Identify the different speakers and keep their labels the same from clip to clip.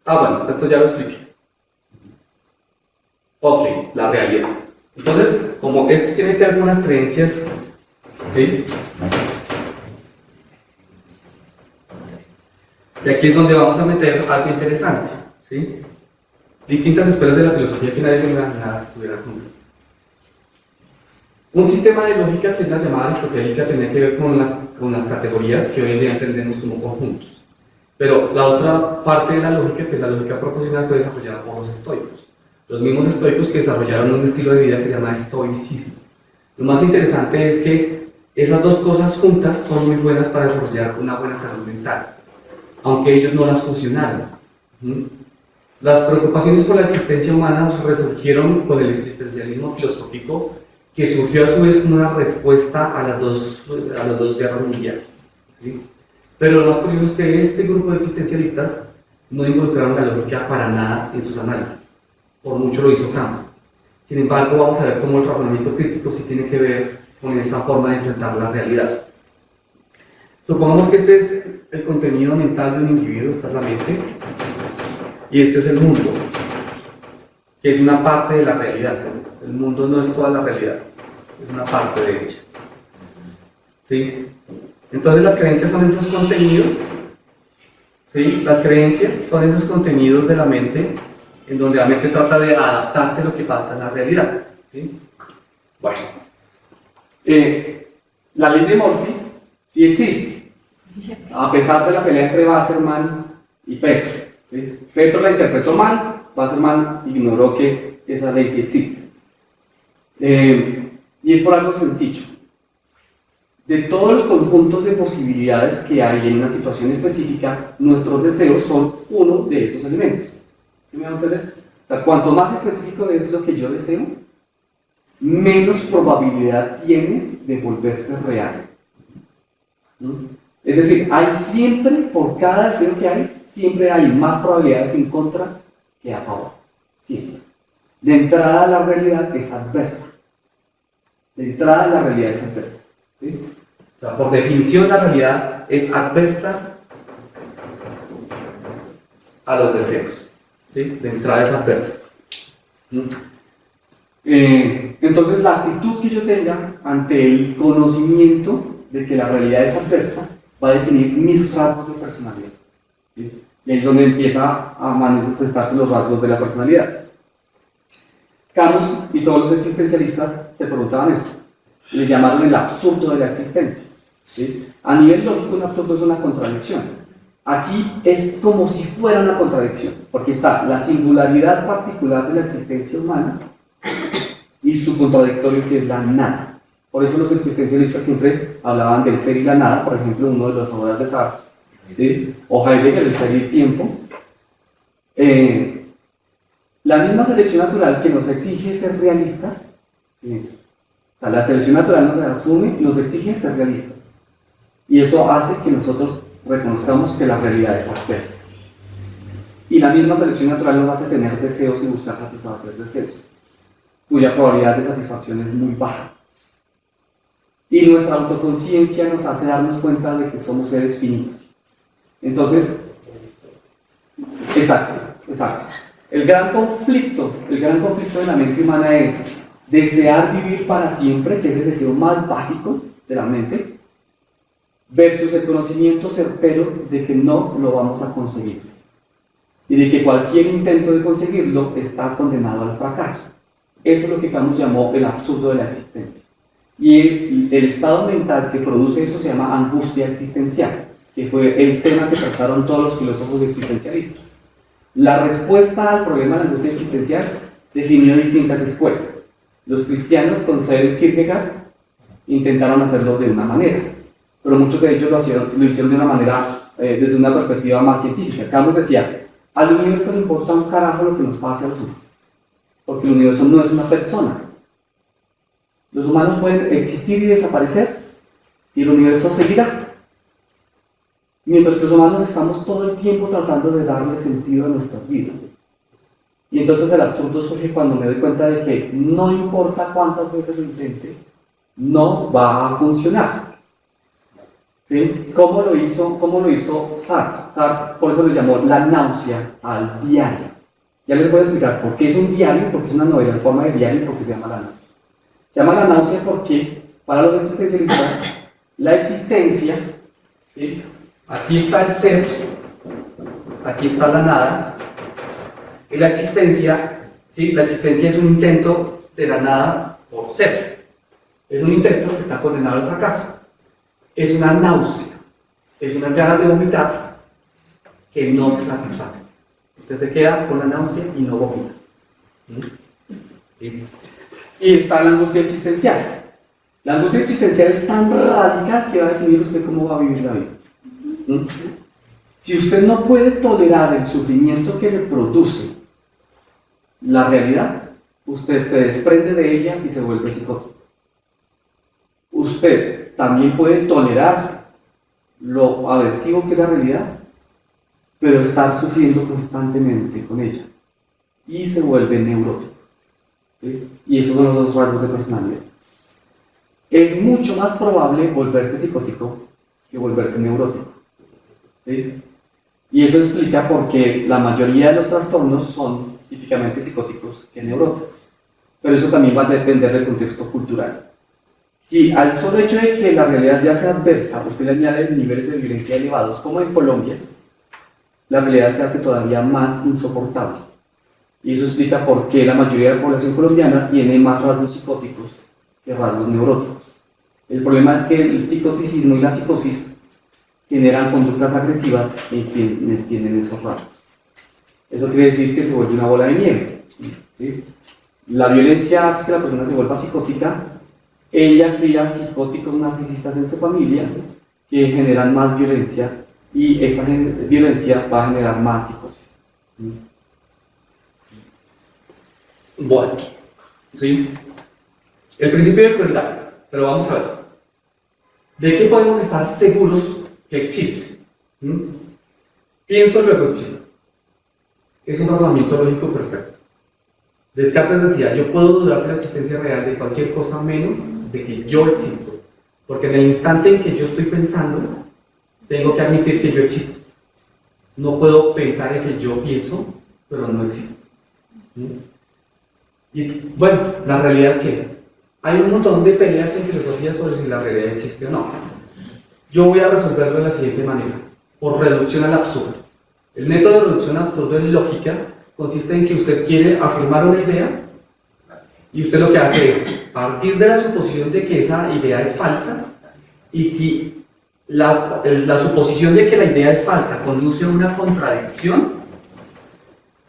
Speaker 1: Bueno, esto ya lo expliqué. Ok, la realidad. Entonces, como esto tiene que ver con unas creencias, ¿sí? Y aquí es donde vamos a meter algo interesante, ¿sí? Distintas escuelas de la filosofía que nadie se imaginaba que estuvieran juntas. Un sistema de lógica que es la llamada aristotélica tenía que ver con las categorías que hoy en día entendemos como conjuntos. Pero la otra parte de la lógica, que es la lógica proposicional, fue desarrollada por los estoicos. Los mismos estoicos que desarrollaron un estilo de vida que se llama estoicismo. Lo más interesante es que esas dos cosas juntas son muy buenas para desarrollar una buena salud mental, aunque ellos no las fusionaron. Las preocupaciones por la existencia humana resurgieron con el existencialismo filosófico, que surgió a su vez como una respuesta a las dos guerras mundiales. ¿Sí? Pero lo más curioso es que este grupo de existencialistas no involucraron la lógica para nada en sus análisis, por mucho lo hizo Kant. Sin embargo, vamos a ver cómo el razonamiento crítico sí tiene que ver con esa forma de enfrentar la realidad. Supongamos que este es el contenido mental de un individuo, esta es la mente, y este es el mundo, que es una parte de la realidad. El mundo no es toda la realidad, es una parte de ella. ¿Sí? Entonces las creencias son esos contenidos, ¿sí? Las creencias son esos contenidos de la mente en donde la mente trata de adaptarse a lo que pasa en la realidad. ¿Sí? Bueno, la ley de Murphy sí existe, a pesar de la pelea entre Wasserman y Petro. ¿Sí? Petro la interpretó mal, Wasserman ignoró que esa ley sí existe. Y es por algo sencillo. De todos los conjuntos de posibilidades que hay en una situación específica, nuestros deseos son uno de esos elementos. ¿Sí me van a entender? O sea, cuanto más específico es lo que yo deseo, menos probabilidad tiene de volverse real. ¿No? Es decir, hay siempre, por cada deseo que hay, siempre hay más probabilidades en contra que a favor. Siempre. De entrada, la realidad es adversa. De entrada, la realidad es adversa. ¿Sí? O sea, por definición, la realidad es adversa a los deseos. ¿Sí? De entrada es adversa. Entonces, la actitud que yo tenga ante el conocimiento de que la realidad es adversa va a definir mis rasgos de personalidad. ¿Sí? Y ahí es donde empieza a manifestarse los rasgos de la personalidad. Camus y todos los existencialistas se preguntaban esto. Le llamaron el absurdo de la existencia. ¿Sí? A nivel lógico, un absurdo es una contradicción. Aquí es como si fuera una contradicción, porque está la singularidad particular de la existencia humana y su contradictorio, que es la nada. Por eso los existencialistas siempre hablaban del ser y la nada, por ejemplo, uno de las obras de Sartre, ¿sí? O Heidegger, el ser y el tiempo. La misma selección natural que nos exige ser realistas, ¿sí? O sea, la selección natural nos asume y nos exige ser realistas. Y eso hace que nosotros reconozcamos que la realidad es adversa. Y la misma selección natural nos hace tener deseos y buscar satisfacer deseos, cuya probabilidad de satisfacción es muy baja. Y nuestra autoconciencia nos hace darnos cuenta de que somos seres finitos. Entonces, exacto. El gran conflicto de la mente humana es desear vivir para siempre, que es el deseo más básico de la mente, versus el conocimiento certero de que no lo vamos a conseguir y de que cualquier intento de conseguirlo está condenado al fracaso. Eso es lo que Camus llamó el absurdo de la existencia. Y el estado mental que produce eso se llama angustia existencial, que fue el tema que trataron todos los filósofos existencialistas. La respuesta al problema de la angustia existencial definió distintas escuelas. Los cristianos, con Søren Kierkegaard, intentaron hacerlo de una manera, pero muchos de ellos lo hicieron de una manera, desde una perspectiva más científica. Camus decía, al universo le importa un carajo lo que nos pase a los humanos, porque el universo no es una persona. Los humanos pueden existir y desaparecer, y el universo seguirá. Mientras que los humanos estamos todo el tiempo tratando de darle sentido a nuestras vidas. Y entonces el absurdo surge cuando me doy cuenta de que no importa cuántas veces lo intente, no va a funcionar. ¿Sí? ¿Cómo lo hizo Sartre? Sartre por eso le llamó la náusea al diario. Ya les voy a explicar por qué es un diario, porque es una novela en forma de diario y por qué se llama la náusea. Se llama la náusea porque para los existencialistas la existencia, ¿sí? Aquí está el ser, aquí está la nada, y la existencia, ¿sí? La existencia es un intento de la nada por ser. Es un intento que está condenado al fracaso. Es una náusea, es unas ganas de vomitar que no se satisfacen. Usted se queda con la náusea y no vomita. ¿Sí? Y está la angustia existencial. La angustia existencial es tan radical que va a definir usted cómo va a vivir la vida. Si usted no puede tolerar el sufrimiento que le produce la realidad, usted se desprende de ella y se vuelve psicótico. Usted también puede tolerar lo aversivo que es la realidad, pero estar sufriendo constantemente con ella y se vuelve neurótico. ¿Sí? Y esos son los dos rasgos de personalidad. Es mucho más probable volverse psicótico que volverse neurótico. ¿Sí? Y eso explica por qué la mayoría de los trastornos son típicamente psicóticos que neuróticos. Pero eso también va a depender del contexto cultural. Si al solo hecho de que la realidad ya sea adversa, usted le añade niveles de violencia elevados, como en Colombia, la realidad se hace todavía más insoportable. Y eso explica por qué la mayoría de la población colombiana tiene más rasgos psicóticos que rasgos neuróticos. El problema es que el psicoticismo y la psicosis generan conductas agresivas en quienes tienen esos rasgos. Eso quiere decir que se vuelve una bola de nieve. ¿Sí? La violencia hace que la persona se vuelva psicótica. Ella cría psicóticos narcisistas en su familia que generan más violencia y esta violencia va a generar más psicosis. Bueno, ¿sí? El principio de crueldad, pero vamos a ver. ¿De qué podemos estar seguros que existe? Pienso luego existe. Es un razonamiento lógico perfecto. Descartes decía, yo puedo dudar de la existencia real de cualquier cosa menos de que yo existo. Porque en el instante en que yo estoy pensando, tengo que admitir que yo existo. No puedo pensar en que yo pienso, pero no existo. Y bueno, ¿la realidad qué? Hay un montón de peleas en filosofía sobre si la realidad existe o no. Yo voy a resolverlo de la siguiente manera, por reducción al absurdo. El método de reducción al absurdo en lógica consiste en que usted quiere afirmar una idea y usted lo que hace es partir de la suposición de que esa idea es falsa, y si la suposición de que la idea es falsa conduce a una contradicción,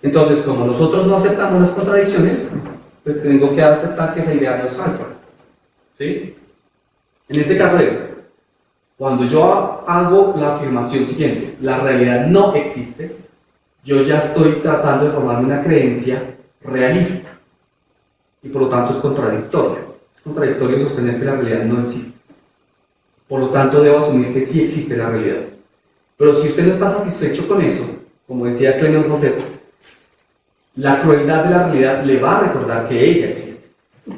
Speaker 1: entonces como nosotros no aceptamos las contradicciones, pues tengo que aceptar que esa idea no es falsa. ¿Sí? En este caso es, cuando yo hago la afirmación siguiente, la realidad no existe, yo ya estoy tratando de formarme una creencia realista. Y por lo tanto es contradictorio. Es contradictorio sostener que la realidad no existe. Por lo tanto debo asumir que sí existe la realidad. Pero si usted no está satisfecho con eso, como decía Clément Rossetti, la crueldad de la realidad le va a recordar que ella existe.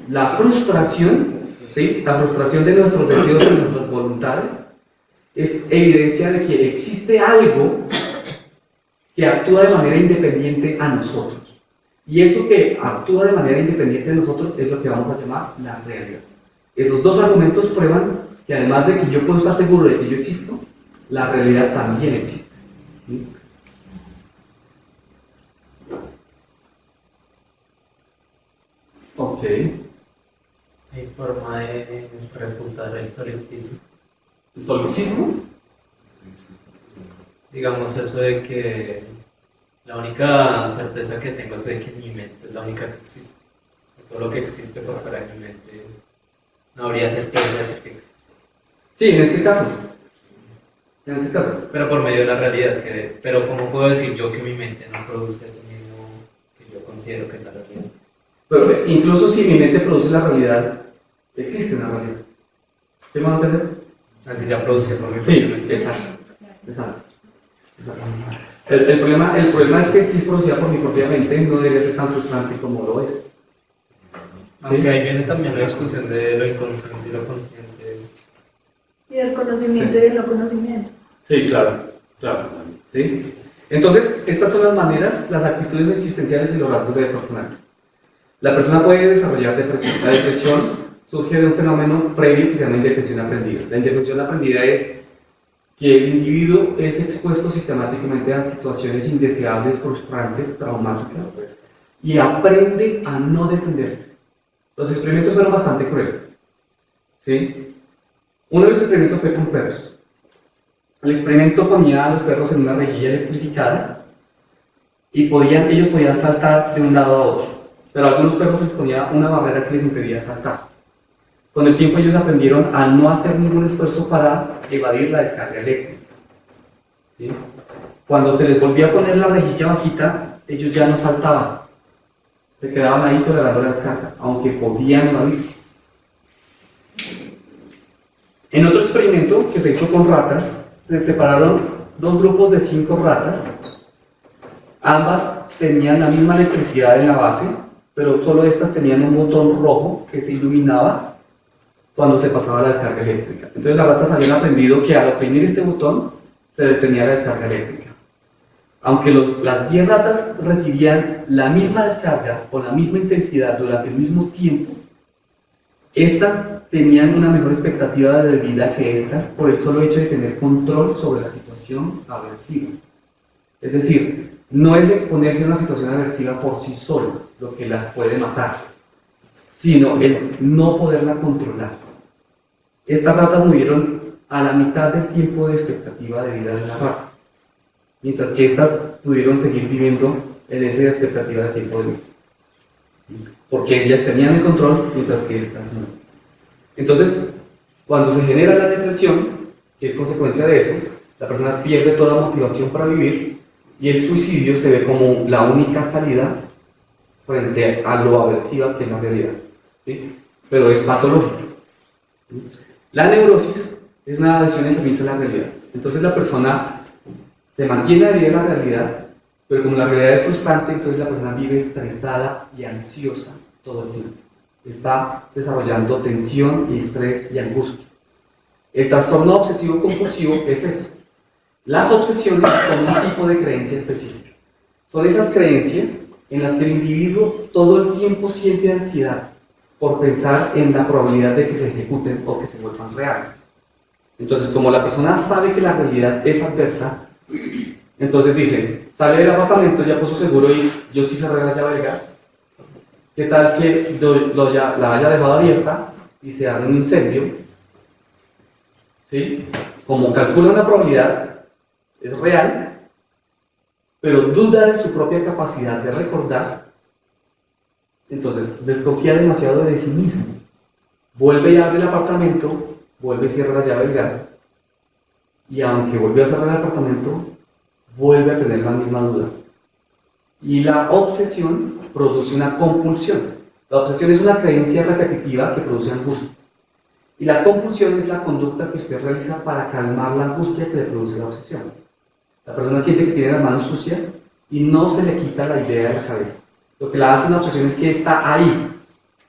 Speaker 1: La frustración, ¿sí? La frustración de nuestros deseos y nuestras voluntades es evidencia de que existe algo que actúa de manera independiente a nosotros. Y eso que actúa de manera independiente de nosotros es lo que vamos a llamar la realidad. Esos dos argumentos prueban que además de que yo puedo estar seguro de que yo existo, la realidad también existe. ¿Sí? Ok.
Speaker 2: ¿Hay forma de refutar el solipsismo?
Speaker 1: ¿El solipsismo?
Speaker 2: Digamos eso de que la única certeza que tengo es de que mi mente es la única que existe. O sea, todo lo que existe por fuera de mi mente no habría certeza de que existe.
Speaker 1: Sí, en este caso. En este caso.
Speaker 2: Pero por medio de la realidad. Pero ¿cómo puedo decir yo que mi mente no produce eso mismo que yo considero que es la realidad?
Speaker 1: Pero incluso si mi mente produce la realidad, existe una realidad. ¿Sí me van a entender?
Speaker 2: Así ya produce por mi
Speaker 1: Sí,
Speaker 2: propia mente.
Speaker 1: exacto. El problema es que si es producida por mi propia mente, no debería ser tan frustrante como lo es.
Speaker 2: Aunque ahí viene también la discusión de lo inconsciente y lo consciente.
Speaker 3: Y el conocimiento
Speaker 1: Sí.
Speaker 3: y el no conocimiento.
Speaker 1: Sí, claro, claro. ¿Sí? Entonces, estas son las maneras, las actitudes existenciales y los rasgos de personalidad. La persona puede desarrollar depresión. La depresión surge de un fenómeno previo que se llama indefensión aprendida. La indefensión aprendida es que el individuo es expuesto sistemáticamente a situaciones indeseables, frustrantes, traumáticas, y aprende a no defenderse. Los experimentos fueron bastante crueles. ¿Sí? Uno de los experimentos fue con perros. El experimento ponía a los perros en una rejilla electrificada y ellos podían saltar de un lado a otro, pero a algunos perros se les ponía una barrera que les impedía saltar. Con el tiempo ellos aprendieron a no hacer ningún esfuerzo para evadir la descarga eléctrica. ¿Sí? Cuando se les volvía a poner la rejilla bajita, ellos ya no saltaban, se quedaban ahí tolerando la descarga, aunque podían evadir. En otro experimento que se hizo con ratas, se separaron dos grupos de 5 ratas. Ambas tenían la misma electricidad en la base, pero solo estas tenían un botón rojo que se iluminaba cuando se pasaba la descarga eléctrica. Entonces las ratas habían aprendido que al oprimir este botón se detenía la descarga eléctrica. Aunque las 10 ratas recibían la misma descarga con la misma intensidad durante el mismo tiempo, estas tenían una mejor expectativa de vida que estas por el solo hecho de tener control sobre la situación aversiva. Es decir, no es exponerse a una situación aversiva por sí solo lo que las puede matar, sino el no poderla controlar. Estas ratas murieron a la mitad del tiempo de expectativa de vida de la rata, mientras que estas pudieron seguir viviendo en esa expectativa de tiempo de vida, porque ellas tenían el control mientras que estas no. Entonces, cuando se genera la depresión, que es consecuencia de eso, la persona pierde toda motivación para vivir y el suicidio se ve como la única salida frente a lo aversiva que es la realidad. ¿Sí? Pero es patológico. La neurosis es una adhesión enfermiza a la realidad. Entonces la persona se mantiene adherida a la realidad, pero como la realidad es frustrante, entonces la persona vive estresada y ansiosa todo el tiempo. Está desarrollando tensión y estrés y angustia. El trastorno obsesivo compulsivo es eso. Las obsesiones son un tipo de creencia específica. Son esas creencias en las que el individuo todo el tiempo siente ansiedad por pensar en la probabilidad de que se ejecuten o que se vuelvan reales. Entonces, como la persona sabe que la realidad es adversa, entonces dice, sale del apartamento, ya puso seguro y yo sí cerré la llave del gas. ¿Qué tal que la haya dejado abierta y se haga un incendio? ¿Sí? Como calcula una probabilidad, es real, pero duda de su propia capacidad de recordar, entonces desconfía demasiado de sí mismo. Vuelve y abre el apartamento, vuelve y cierra la llave del gas, y aunque volvió a cerrar el apartamento, vuelve a tener la misma duda. Y la obsesión produce una compulsión. La obsesión es una creencia repetitiva que produce angustia. Y la compulsión es la conducta que usted realiza para calmar la angustia que le produce la obsesión. La persona siente que tiene las manos sucias y no se le quita la idea de la cabeza. Lo que la hace una obsesión es que está ahí.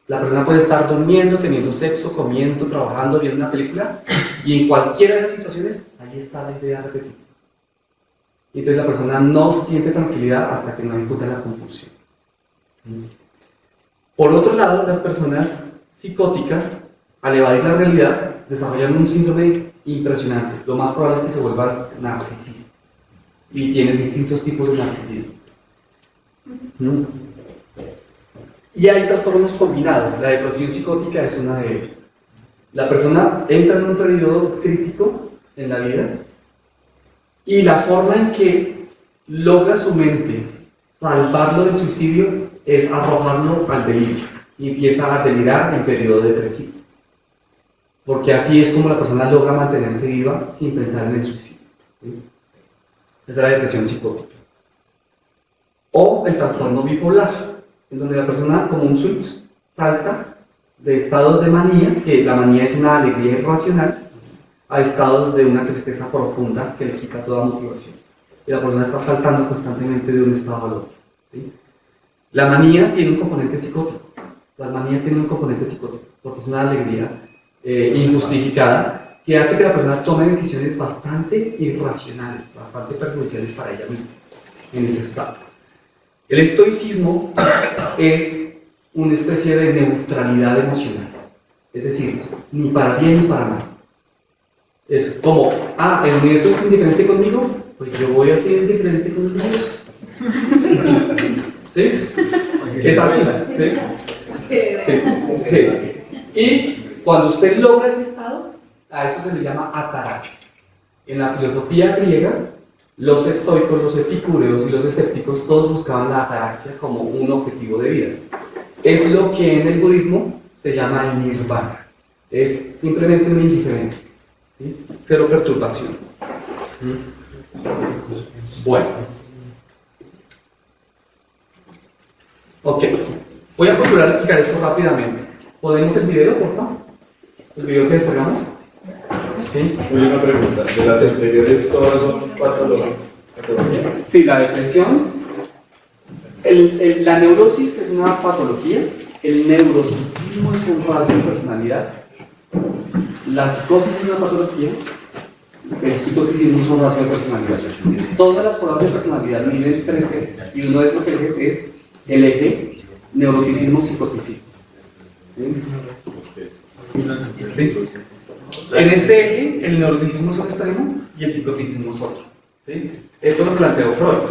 Speaker 1: La persona puede estar durmiendo, teniendo sexo, comiendo, trabajando, viendo una película, y en cualquiera de esas situaciones, ahí está la idea repetida. Y entonces la persona no siente tranquilidad hasta que no ejecuta la compulsión. Por otro lado, las personas psicóticas, al evadir la realidad, desarrollan un síndrome impresionante. Lo más probable es que se vuelvan narcisistas. Y tienen distintos tipos de narcisismo. Y hay trastornos combinados. La depresión psicótica es una de ellos. La persona entra en un periodo crítico en la vida y la forma en que logra su mente salvarlo del suicidio es arrojarlo al delirio y empieza a delirar en periodo depresivo. Porque así es como la persona logra mantenerse viva sin pensar en el suicidio. ¿Sí? Esa es la depresión psicótica. O el trastorno bipolar, en donde la persona, como un switch, salta de estados de manía, que la manía es una alegría irracional, a estados de una tristeza profunda que le quita toda motivación. Y la persona está saltando constantemente de un estado al otro. ¿Sí? La manía tiene un componente psicótico. Las manías tienen un componente psicótico, porque es una alegría injustificada que hace que la persona tome decisiones bastante irracionales, bastante perjudiciales para ella misma en ese estado. El estoicismo es una especie de neutralidad emocional, es decir, ni para bien ni para mal. Es como, el universo es indiferente conmigo, pues yo voy a ser indiferente con el universo. ¿Sí? Es así, ¿sí? Sí, sí. Y cuando usted logra ese estado, a eso se le llama ataraxia. En la filosofía griega, los estoicos, los epicúreos y los escépticos todos buscaban la ataraxia como un objetivo de vida. Es lo que en el budismo se llama el nirvana. Es simplemente una indiferencia, ¿sí? Cero perturbación. Bueno. Ok. Voy a procurar explicar esto rápidamente. ¿Podemos el video, por favor? ¿El video que descargamos? ¿Sí?
Speaker 3: Una pregunta. ¿De las anteriores todas son patologías?
Speaker 1: Sí, la depresión. La neurosis es una patología. El neuroticismo es un rasgo de personalidad. La psicosis es una patología. El psicoticismo es un rasgo de personalidad. Todas las pruebas de personalidad miden 3 ejes. Y uno de esos ejes es el eje neuroticismo-psicoticismo. ¿Sí? En este eje, el neuroticismo es un extremo y el psicoticismo es otro. ¿Sí? Esto lo planteó Freud.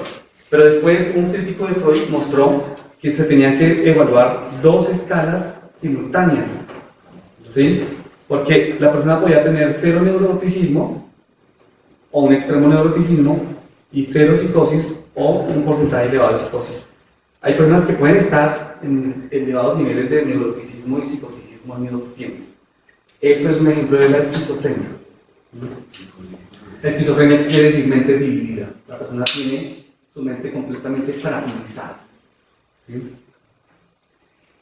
Speaker 1: Pero después un crítico de Freud mostró que se tenían que evaluar 2 escalas simultáneas. ¿Sí? Porque la persona podía tener 0 neuroticismo o un extremo neuroticismo y 0 psicosis o un porcentaje elevado de psicosis. Hay personas que pueden estar en elevados niveles de neuroticismo y psicoticismo al mismo tiempo. Eso es un ejemplo de la esquizofrenia. La esquizofrenia quiere decir mente dividida. La persona tiene su mente completamente fragmentada.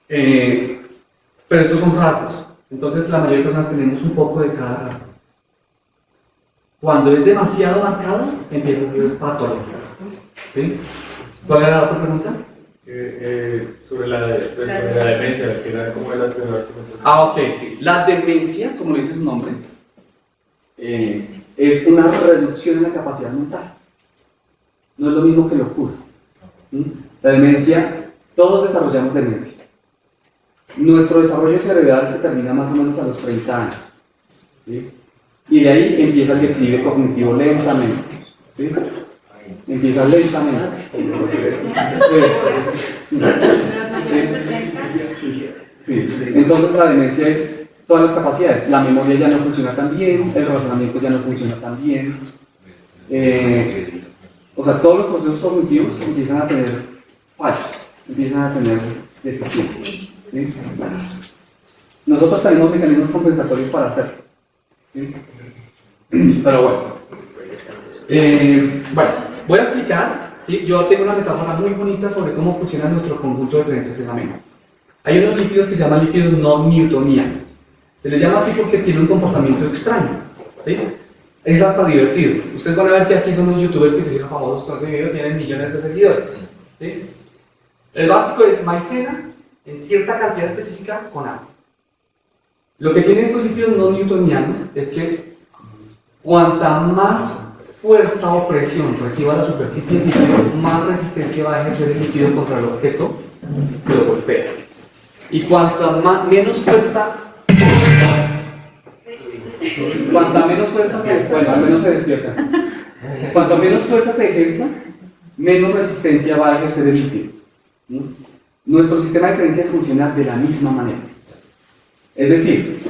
Speaker 1: Pero estos son rasgos. Entonces la mayoría de personas tenemos un poco de cada rasgo. Cuando es demasiado marcado, empieza a ser patológico. ¿Sí? ¿Cuál era la otra pregunta?
Speaker 3: Sobre la demencia, que era como la primera.
Speaker 1: Ok, sí. La demencia, como dice su nombre, es una reducción en la capacidad mental. No es lo mismo que locura. La demencia, todos desarrollamos demencia. Nuestro desarrollo cerebral se termina más o menos a los 30 años. ¿Sí? Y de ahí empieza el declive cognitivo lentamente. ¿Sí? Empieza lentamente. Sí. Entonces la demencia es todas las capacidades. La memoria ya no funciona tan bien, el razonamiento ya no funciona tan bien. O sea, todos los procesos cognitivos empiezan a tener fallos, empiezan a tener deficiencias. ¿Sí? Nosotros tenemos mecanismos compensatorios para hacerlo. ¿Sí? Pero bueno, voy a explicar. ¿Sí? Yo tengo una metáfora muy bonita sobre cómo funciona nuestro conjunto de creencias en la mente. Hay unos líquidos que se llaman líquidos no newtonianos. Se les llama así porque tienen un comportamiento extraño. ¿Sí? Es hasta divertido. Ustedes van a ver que aquí son los youtubers que se hicieron famosos con ese video, tienen millones de seguidores. ¿Sí? El básico es maicena en cierta cantidad específica con agua. Lo que tienen estos líquidos no newtonianos es que cuanta más fuerza o presión reciba la superficie del líquido, más resistencia va a ejercer el líquido contra el objeto que lo golpea. Y cuanta menos fuerza al menos se despierta. Cuanto menos fuerza se ejerza, menos resistencia va a ejercer el líquido. Nuestro sistema de creencias funciona de la misma manera. Es decir,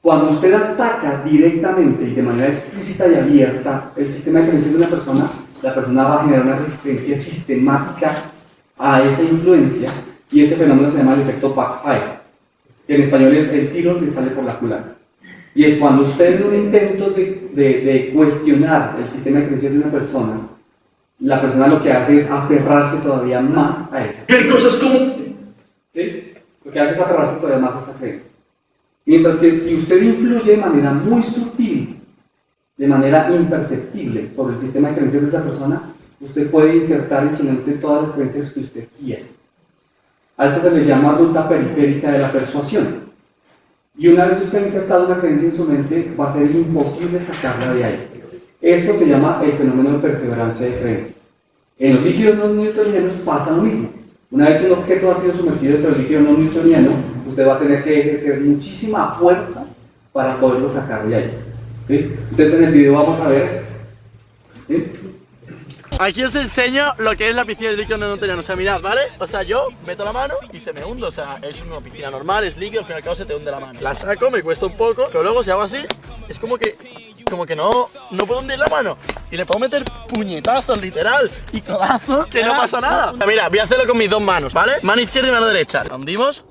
Speaker 1: cuando usted ataca directamente y de manera explícita y abierta el sistema de creencias de una persona, la persona va a generar una resistencia sistemática a esa influencia y ese fenómeno se llama el efecto backfire, que en español es el tiro que sale por la culata. Y es cuando usted en un intento de cuestionar el sistema de creencias de una persona, la persona lo que hace es aferrarse todavía más a esa.
Speaker 3: ¿Qué cosas como?
Speaker 1: ¿Sí? Lo que hace es aferrarse todavía más a esa creencia. Mientras que si usted influye de manera muy sutil, de manera imperceptible sobre el sistema de creencias de esa persona, usted puede insertar en su mente todas las creencias que usted quiera. A eso se le llama ruta periférica de la persuasión. Y una vez usted ha insertado una creencia en su mente, va a ser imposible sacarla de ahí. Eso se llama el fenómeno de perseverancia de creencias. En los líquidos no newtonianos pasa lo mismo. Una vez un objeto ha sido sumergido dentro del líquido no newtoniano, usted va a tener que ejercer muchísima fuerza para poderlo sacar de ahí. ¿Sí? Entonces en el video vamos a ver eso. ¿Sí?
Speaker 4: Aquí os enseño lo que es la piscina de líquido no newtoniano. O sea, mirad, ¿vale? O sea, yo meto la mano y se me hunde. O sea, es una piscina normal, es líquido, al fin y al cabo se te hunde la mano. La saco, me cuesta un poco, pero luego si hago así, es como que no puedo hundir la mano. Y le puedo meter puñetazos, literal, y codazos, que no pasa nada. Mira, voy a hacerlo con mis dos manos, ¿vale? Mano izquierda y mano derecha. La hundimos.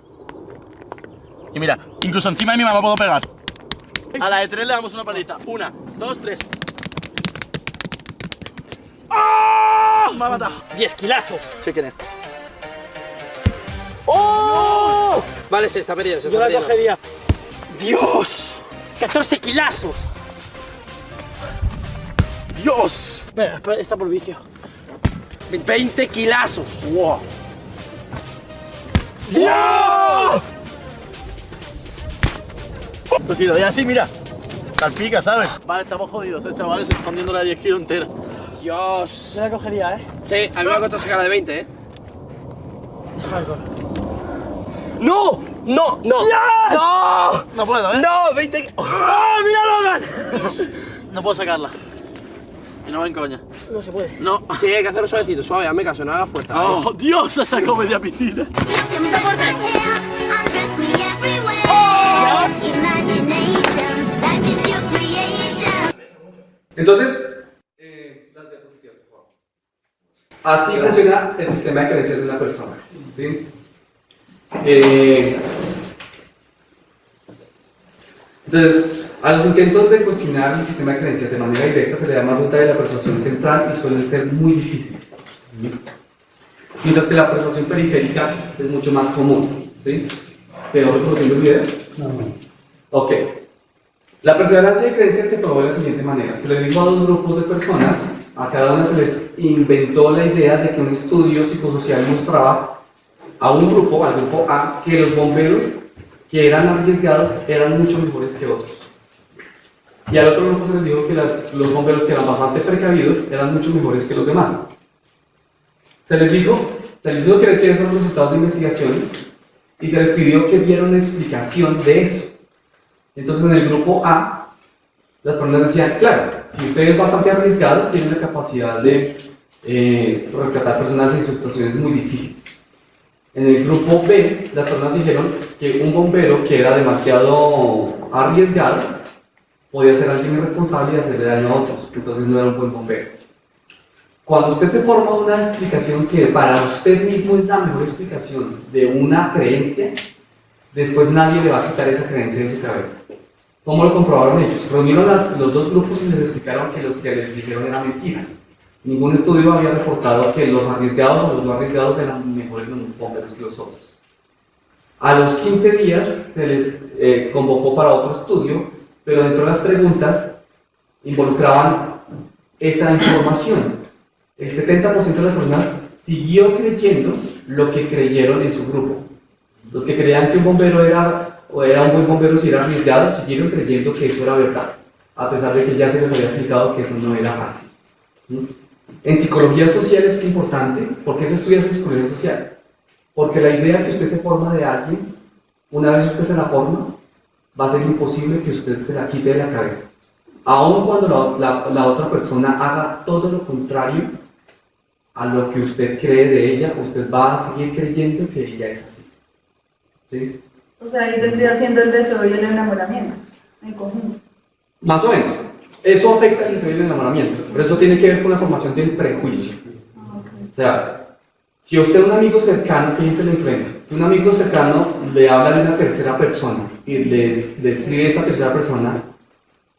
Speaker 4: Y mira, incluso encima de mi mano puedo pegar. A la de 3 le damos una paliza. 1, 2, 3. ¡Ah! Me ha matado.
Speaker 5: 10 kilazos.
Speaker 4: Sí, ¿quién es?
Speaker 5: ¡Oh! Vale, se está perdiendo,
Speaker 4: Yo la cogería.
Speaker 5: ¡Dios! 14 kilazos.
Speaker 4: ¡Dios!
Speaker 5: Venga, está por vicio. 20 kilazos.
Speaker 4: ¡Wow! ¡Dios! Pues si lo doy así, mira. Salpica, ¿sabes? Vale, estamos jodidos, chavales. Se está hundiendo la 10 kilos entera.
Speaker 5: Dios.
Speaker 4: Yo la cogería,
Speaker 5: Sí, a mí me ha costado sacar la de 20, ¡No! ¡No! ¡No!
Speaker 4: ¡Yes!
Speaker 5: ¡No!
Speaker 4: No puedo, ¿eh?
Speaker 5: ¡No! 20...
Speaker 4: ¡Ah, mira, Logan! No puedo sacarla. Y no va en coña.
Speaker 5: No se puede.
Speaker 4: No.
Speaker 5: Sí, hay que hacerlo suavecito, suave, hazme caso, no hagas fuerza.
Speaker 4: ¡Oh, Dios! Se sacó media piscina.
Speaker 1: Entonces, las diapositivas, por favor. Así funciona el sistema de creencias de una persona. ¿Sí? Entonces, a los intentos de cuestionar el sistema de creencias de manera directa se le llama ruta de la persuasión central y suelen ser muy difíciles. ¿Sí? Mientras que la persuasión periférica es mucho más común. ¿Sí? ¿Quedó reconociendo el video? No. Ok. La perseverancia de creencias se probó de la siguiente manera. Se les dijo a dos grupos de personas, a cada una se les inventó la idea de que un estudio psicosocial mostraba a un grupo, al grupo A, que los bomberos que eran arriesgados eran mucho mejores que otros. Y al otro grupo se les dijo que los bomberos que eran bastante precavidos eran mucho mejores que los demás. Se les hizo creer que eran los resultados de investigaciones y se les pidió que dieran una explicación de eso. Entonces en el grupo A, las personas decían, claro, si usted es bastante arriesgado, tiene la capacidad de rescatar personas en situaciones muy difíciles. En el grupo B, las personas dijeron que un bombero que era demasiado arriesgado podía ser alguien irresponsable y hacerle daño a otros, entonces no era un buen bombero. Cuando usted se forma una explicación que para usted mismo es la mejor explicación de una creencia, después nadie le va a quitar esa creencia de su cabeza. ¿Cómo lo comprobaron ellos? Reunieron a los dos grupos y les explicaron que los que les dijeron era mentira. Ningún estudio había reportado que los arriesgados o los no arriesgados eran mejores bomberos que los otros. A los 15 días se les convocó para otro estudio, pero dentro de las preguntas involucraban esa información. El 70% de las personas siguió creyendo lo que creyeron en su grupo. Los que creían que un bombero era un buen bombero si era arriesgado, siguieron creyendo que eso era verdad, a pesar de que ya se les había explicado que eso no era fácil. En psicología social es importante. ¿Por qué se estudia psicología social? Porque la idea que usted se forma de alguien, una vez usted se la forma, va a ser imposible que usted se la quite de la cabeza. Aun cuando la otra persona haga todo lo contrario a lo que usted cree de ella, usted va a seguir creyendo que ella es así. ¿Sí?
Speaker 6: O sea, ahí vendría siendo el deseo y el enamoramiento, en conjunto.
Speaker 1: Más o menos. Eso afecta el deseo y el enamoramiento, pero eso tiene que ver con la formación del prejuicio.
Speaker 6: Okay.
Speaker 1: O sea, si usted es un amigo cercano, fíjense la influencia. Si un amigo cercano le habla de una tercera persona y le describe esa tercera persona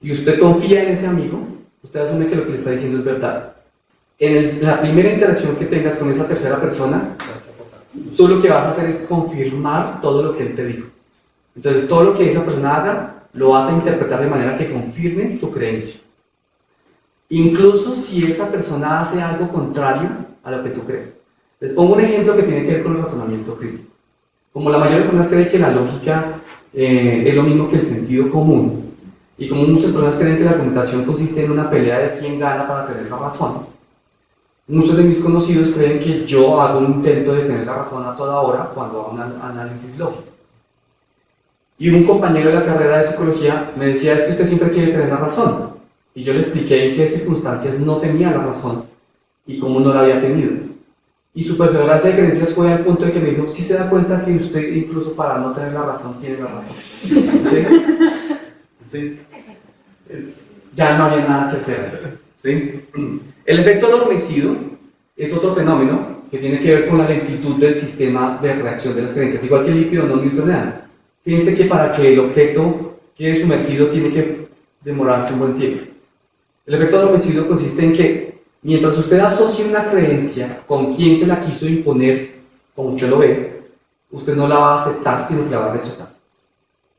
Speaker 1: y usted confía en ese amigo, usted asume que lo que le está diciendo es verdad. En la primera interacción que tengas con esa tercera persona, tú lo que vas a hacer es confirmar todo lo que él te dijo. Entonces, todo lo que esa persona haga, lo vas a interpretar de manera que confirme tu creencia. Incluso si esa persona hace algo contrario a lo que tú crees. Les pongo un ejemplo que tiene que ver con el razonamiento crítico. Como la mayoría de personas creen que la lógica es lo mismo que el sentido común. Y como muchas personas creen que la argumentación consiste en una pelea de quién gana para tener la razón, muchos de mis conocidos creen que yo hago un intento de tener la razón a toda hora cuando hago un análisis lógico. Y un compañero de la carrera de psicología me decía, es que usted siempre quiere tener la razón. Y yo le expliqué en qué circunstancias no tenía la razón y cómo no la había tenido. Y su perseverancia de creencias fue al punto de que me dijo, sí se da cuenta que usted incluso para no tener la razón, tiene la razón. ¿Sí? ¿Sí? Ya no había nada que hacer. ¿Sí? El efecto adormecido es otro fenómeno que tiene que ver con la lentitud del sistema de reacción de las creencias, igual que el líquido no newtoniano. Fíjense que para que el objeto quede sumergido tiene que demorarse un buen tiempo. El efecto adormecido consiste en que mientras usted asocia una creencia con quien se la quiso imponer, como usted lo ve, usted no la va a aceptar, sino que la va a rechazar.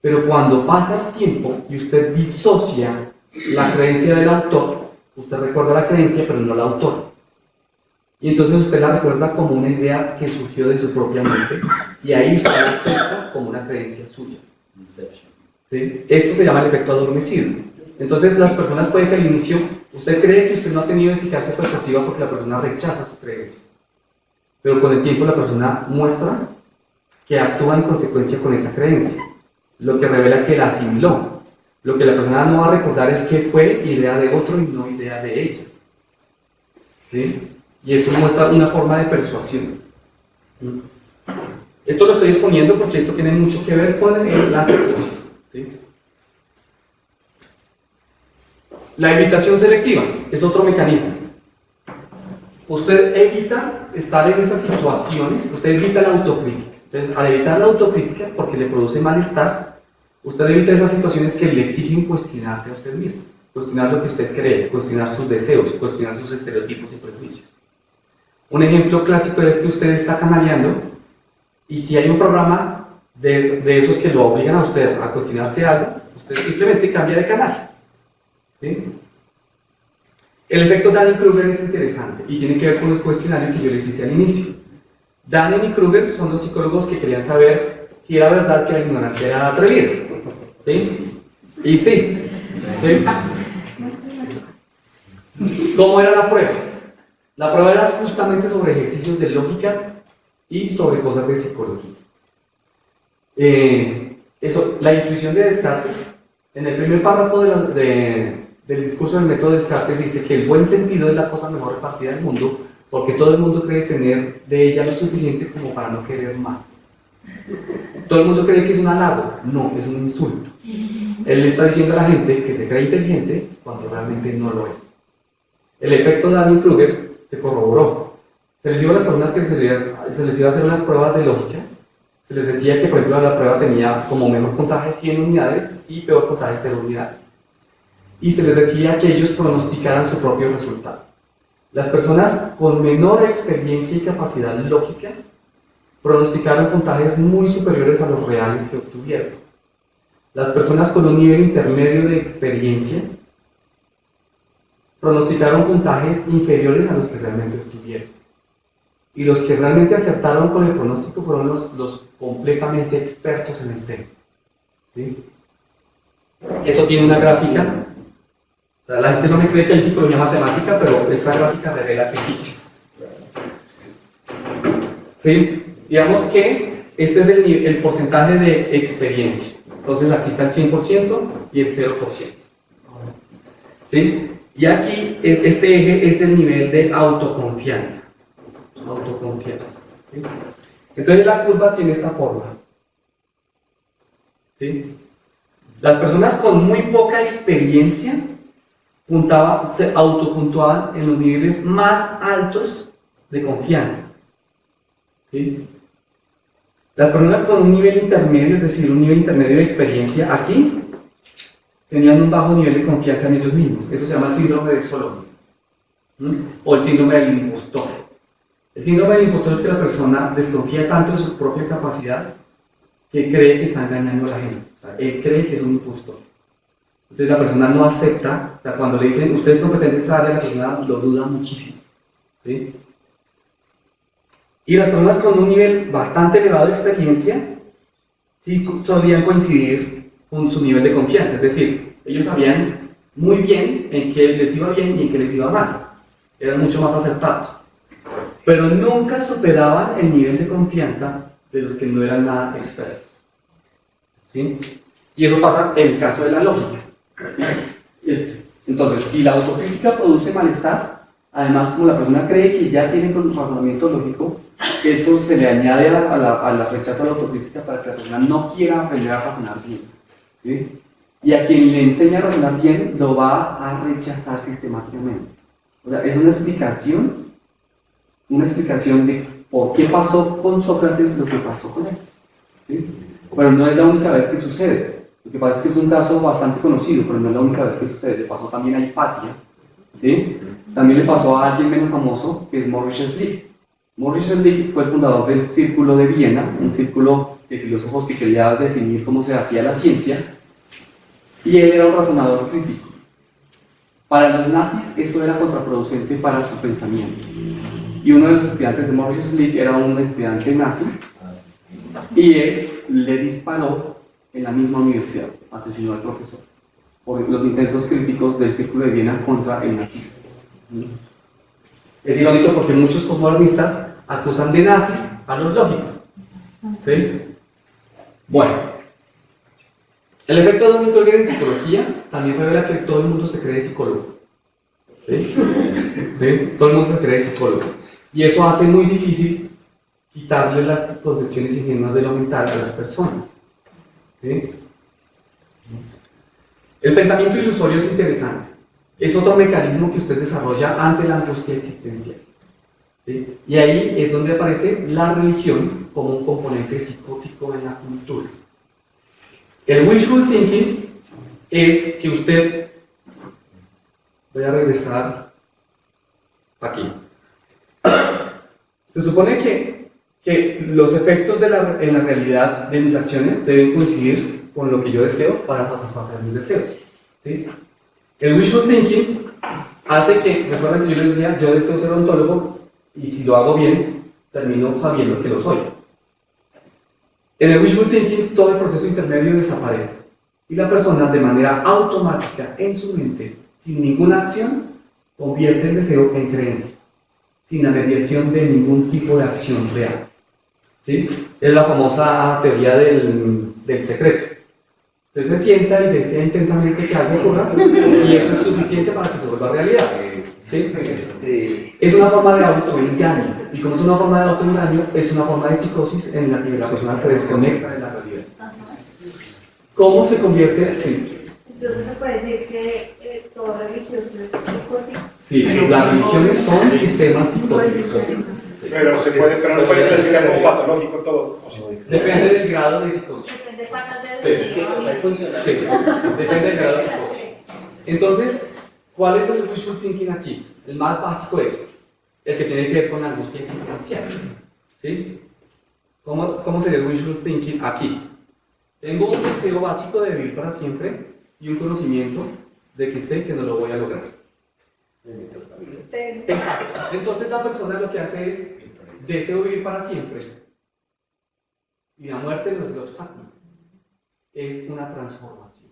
Speaker 1: Pero cuando pasa el tiempo y usted disocia la creencia del autor, usted recuerda la creencia, pero no el autor. Y entonces usted la recuerda como una idea que surgió de su propia mente, y ahí usted la acepta como una creencia suya. ¿Sí? Esto se llama el efecto adormecido. Entonces las personas pueden que al inicio usted cree que usted no ha tenido eficacia persuasiva porque la persona rechaza su creencia. Pero con el tiempo la persona muestra que actúa en consecuencia con esa creencia, lo que revela que la asimiló. Lo que la persona no va a recordar es que fue idea de otro y no idea de ella. ¿Sí? Y eso muestra una forma de persuasión. Esto lo estoy exponiendo porque esto tiene mucho que ver con la psicosis. ¿Sí? La evitación selectiva es otro mecanismo. Usted evita estar en estas situaciones, usted evita la autocrítica. Entonces, al evitar la autocrítica, porque le produce malestar, usted evita esas situaciones que le exigen cuestionarse a usted mismo, cuestionar lo que usted cree, cuestionar sus deseos, cuestionar sus estereotipos y prejuicios. Un ejemplo clásico es que usted está canaleando y si hay un programa de esos que lo obligan a usted a cuestionarse algo, usted simplemente cambia de canal. ¿Sí? El efecto Dunning-Kruger es interesante y tiene que ver con el cuestionario que yo les hice al inicio. Dunning y Kruger son los psicólogos que querían saber si era verdad que la ignorancia era atrevida. ¿Sí? Y sí. ¿Sí? ¿Cómo era la prueba? La prueba era justamente sobre ejercicios de lógica y sobre cosas de psicología. La intuición de Descartes, en el primer párrafo del discurso del método de Descartes, dice que el buen sentido es la cosa mejor repartida del mundo, porque todo el mundo cree tener de ella lo suficiente como para no querer más. Todo el mundo cree que es un halago, no, es un insulto. Él le está diciendo a la gente que se cree inteligente cuando realmente no lo es. El efecto Dunning-Kruger se corroboró. Se les dijo a las personas que se les iba a hacer unas pruebas de lógica, se les decía que, por ejemplo, la prueba tenía como mejor puntaje 100 unidades y peor puntaje 0 unidades. Y se les decía que ellos pronosticaran su propio resultado. Las personas con menor experiencia y capacidad lógica pronosticaron puntajes muy superiores a los reales que obtuvieron. Las personas con un nivel intermedio de experiencia pronosticaron puntajes inferiores a los que realmente obtuvieron. Y los que realmente acertaron con el pronóstico fueron los completamente expertos en el tema. ¿Sí? Eso tiene una gráfica. O sea, la gente no me cree que hay psicología matemática, pero esta gráfica revela que sí. ¿Sí? Digamos que este es el porcentaje de experiencia. Entonces aquí está el 100% y el 0%. ¿Sí? Y aquí este eje es el nivel de autoconfianza. Autoconfianza. ¿Sí? Entonces la curva tiene esta forma. ¿Sí? Las personas con muy poca experiencia se autopuntuaban en los niveles más altos de confianza. ¿Sí? Las personas con un nivel intermedio, es decir, un nivel intermedio de experiencia, aquí tenían un bajo nivel de confianza en ellos mismos. Eso se llama el síndrome de Solomon, o el síndrome del impostor. El síndrome del impostor es que la persona desconfía tanto de su propia capacidad que cree que está engañando a la gente. O sea, él cree que es un impostor. Entonces la persona no acepta, o sea, cuando le dicen usted es competente en esa área, la persona lo duda muchísimo. ¿Sí? Y las personas con un nivel bastante elevado de experiencia sí solían coincidir con su nivel de confianza, es decir, ellos sabían muy bien en qué les iba bien y en qué les iba mal, eran mucho más acertados, pero nunca superaban el nivel de confianza de los que no eran nada expertos. ¿Sí? Y eso pasa en el caso de la lógica. ¿Sí? Entonces, si la autocrítica produce malestar, además como la persona cree que ya tiene un razonamiento lógico, eso se le añade a la rechazo a la autocrítica para que la persona no quiera aprender a razonar bien. ¿Sí? Y a quien le enseña a razonar bien, lo va a rechazar sistemáticamente. O sea, es una explicación de por qué pasó con Sócrates lo que pasó con él. ¿Sí? Pero no es la única vez que sucede. Lo que pasa es que es un caso bastante conocido, pero no es la única vez que sucede. Le pasó también a Hipatia, ¿sí? También le pasó a alguien menos famoso, que es Maurice Schlick. Maurice Schlick fue el fundador del Círculo de Viena, un círculo de filósofos que quería definir cómo se hacía la ciencia, y él era un razonador crítico. Para los nazis eso era contraproducente para su pensamiento. Y uno de los estudiantes de Maurice Schlick era un estudiante nazi, y él le disparó en la misma universidad, asesinó al profesor, por los intentos críticos del Círculo de Viena contra el nazismo. Es irónico porque muchos posmodernistas acusan de nazis a los lógicos. ¿Sí? Bueno, el efecto de Dunning-Kruger en psicología también revela que todo el mundo se cree psicólogo. ¿Sí? ¿Sí? Todo el mundo se cree psicólogo. Y eso hace muy difícil quitarle las concepciones ingenuas de lo mental a las personas. ¿Sí? El pensamiento ilusorio es interesante. Es otro mecanismo que usted desarrolla ante la angustia existencial. ¿Sí? Y ahí es donde aparece la religión como un componente psicótico en la cultura. El wishful thinking es que usted... Voy a regresar aquí. Se supone que los efectos en la realidad de mis acciones deben coincidir con lo que yo deseo para satisfacer mis deseos. ¿Sí? El wishful thinking hace que, recuerden que yo les decía, yo deseo ser odontólogo y si lo hago bien, termino sabiendo que lo soy. En el wishful thinking todo el proceso intermedio desaparece y la persona de manera automática en su mente, sin ninguna acción, convierte el deseo en creencia, sin la mediación de ningún tipo de acción real. ¿Sí? Es la famosa teoría del secreto. Usted se sienta y desea intensamente que algo ocurra y eso es suficiente para que se vuelva realidad. ¿Sí? Es una forma de autoengaño y como es una forma de autoengaño, es una forma de psicosis en la que la persona se desconecta de la realidad. ¿Cómo se convierte? Sí.
Speaker 6: Entonces se puede decir que todo religioso es psicótico.
Speaker 1: Sí, las religiones son sistemas psicóticos.
Speaker 3: Pero no se puede clasificar como patológico todo.
Speaker 1: Depende del grado de psicosis.
Speaker 6: Depende de cuántas
Speaker 1: Sí, depende del grado de psicosis. Entonces, ¿cuál es el wishful thinking aquí? El más básico es el que tiene que ver con la angustia existencial. ¿Sí? ¿Cómo sería el wishful thinking aquí? Tengo un deseo básico de vivir para siempre y un conocimiento de que sé que no lo voy a lograr. Exacto. Entonces la persona lo que hace es deseo vivir para siempre y la muerte no es el obstáculo, es una transformación.